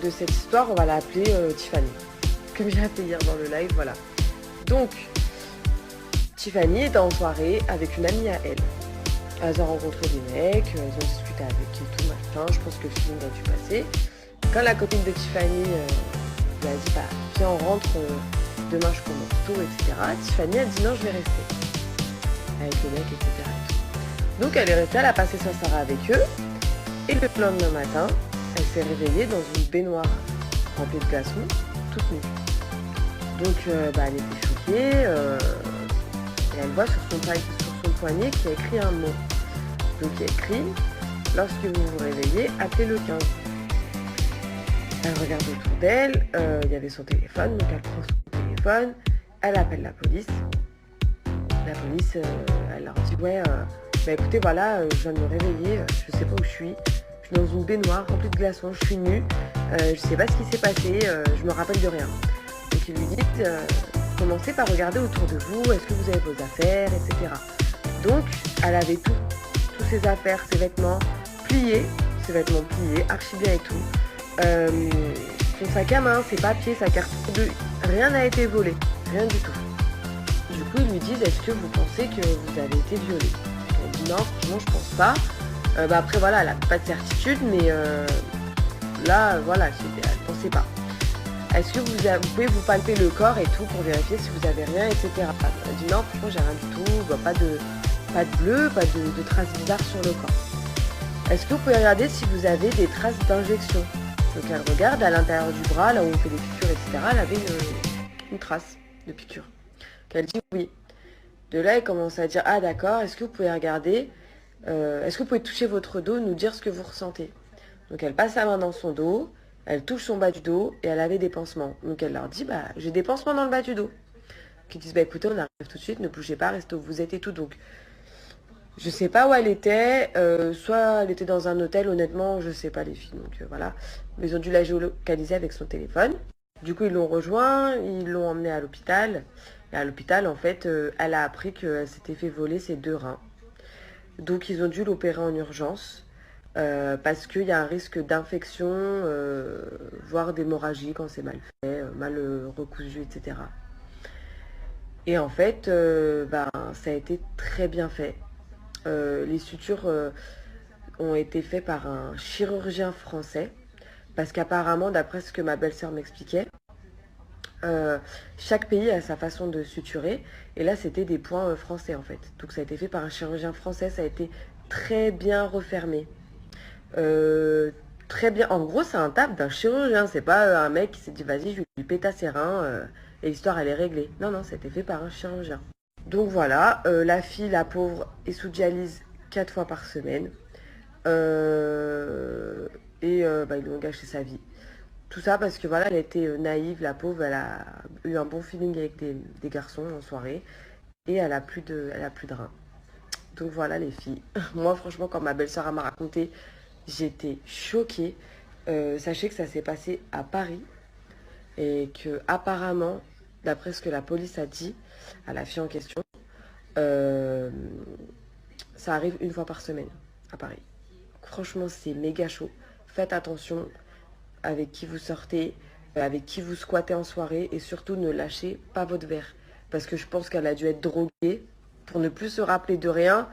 de cette histoire, on va l'appeler Tiffany. Comme j'ai appelé hier dans le live, voilà. Donc, Tiffany est en soirée avec une amie à elle. Elles ont rencontré des mecs, elles ont discuté avec et tout, machin. Je pense que le feeling a dû passer. Quand la copine de Tiffany lui a dit, bah, viens, on rentre, demain je commence tôt, etc. Tiffany a dit, non, je vais rester. Avec les mecs, etc. Donc, elle est restée, elle a passé sa soirée avec eux. Et le lendemain matin, elle s'est réveillée dans une baignoire remplie de glaçons, toute nue. Donc, elle était choquée. Et elle voit sur son poignet qu'il y a écrit un mot. Donc il y a écrit « Lorsque vous vous réveillez, appelez le 15 ». Elle regarde autour d'elle, il y avait son téléphone, donc elle prend son téléphone, elle appelle la police. La police, elle leur dit « Ouais, écoutez, voilà, je viens de me réveiller, je sais pas où je suis dans une baignoire remplie de glaçons, je suis nue, je sais pas ce qui s'est passé, je me rappelle de rien ». Donc ils lui disent commencez par regarder autour de vous, est-ce que vous avez vos affaires, etc. Donc, elle avait toutes ses affaires, ses vêtements pliés, archi bien et tout. Son sac à main, ses papiers, sa carte bleue, rien n'a été volé, rien du tout. Du coup, ils lui disent, est-ce que vous pensez que vous avez été violée? Elle dit non, franchement, je pense pas. Après, voilà, elle n'a pas de certitude, mais là, voilà, elle ne pensait pas. Est-ce que vous pouvez vous palper le corps et tout pour vérifier si vous avez rien, etc. Elle dit non, franchement, j'ai rien du tout, pas de bleu, pas de traces bizarres sur le corps. Est-ce que vous pouvez regarder si vous avez des traces d'injection? Donc elle regarde à l'intérieur du bras, là où on fait les piqûres, etc. Elle avait une trace de piqûre. Elle dit oui. De là, elle commence à dire ah d'accord, est-ce que vous pouvez regarder, est-ce que vous pouvez toucher votre dos, nous dire ce que vous ressentez? Donc elle passe sa main dans son dos. Elle touche son bas du dos et elle avait des pansements. Donc elle leur dit, j'ai des pansements dans le bas du dos. Qui disent, écoutez, on arrive tout de suite, ne bougez pas, restez où vous êtes et tout. Donc, je sais pas où elle était. Soit elle était dans un hôtel, honnêtement, je sais pas les filles. Donc voilà. Mais ils ont dû la géolocaliser avec son téléphone. Du coup, ils l'ont rejoint, ils l'ont emmenée à l'hôpital. Et à l'hôpital, en fait, elle a appris qu'elle s'était fait voler ses 2 reins. Donc, ils ont dû l'opérer en urgence. Parce qu'il y a un risque d'infection, voire d'hémorragie quand c'est mal fait, mal recousu, etc. Et en fait, ça a été très bien fait. Les sutures ont été faites par un chirurgien français, parce qu'apparemment, d'après ce que ma belle-sœur m'expliquait, chaque pays a sa façon de suturer, et là c'était des points français en fait. Donc ça a été fait par un chirurgien français, ça a été très bien refermé. Très bien. En gros, c'est un taf d'un chirurgien. C'est pas un mec qui s'est dit vas-y, je vais lui péter ses reins et l'histoire elle est réglée. Non, non, c'était fait par un chirurgien. Donc voilà, la fille, la pauvre, est sous dialyse 4 fois par semaine. Ils lui ont gâché sa vie. Tout ça parce que voilà, elle était naïve, la pauvre, elle a eu un bon feeling avec des garçons en soirée. Et elle a plus de reins. Donc voilà les filles. Moi franchement, quand ma belle-sœur m'a raconté, j'étais choquée. Sachez que ça s'est passé à Paris et que apparemment, d'après ce que la police a dit à la fille en question, ça arrive 1 fois par semaine à Paris. Franchement, c'est méga chaud. Faites attention avec qui vous sortez, avec qui vous squattez en soirée et surtout ne lâchez pas votre verre. Parce que je pense qu'elle a dû être droguée pour ne plus se rappeler de rien.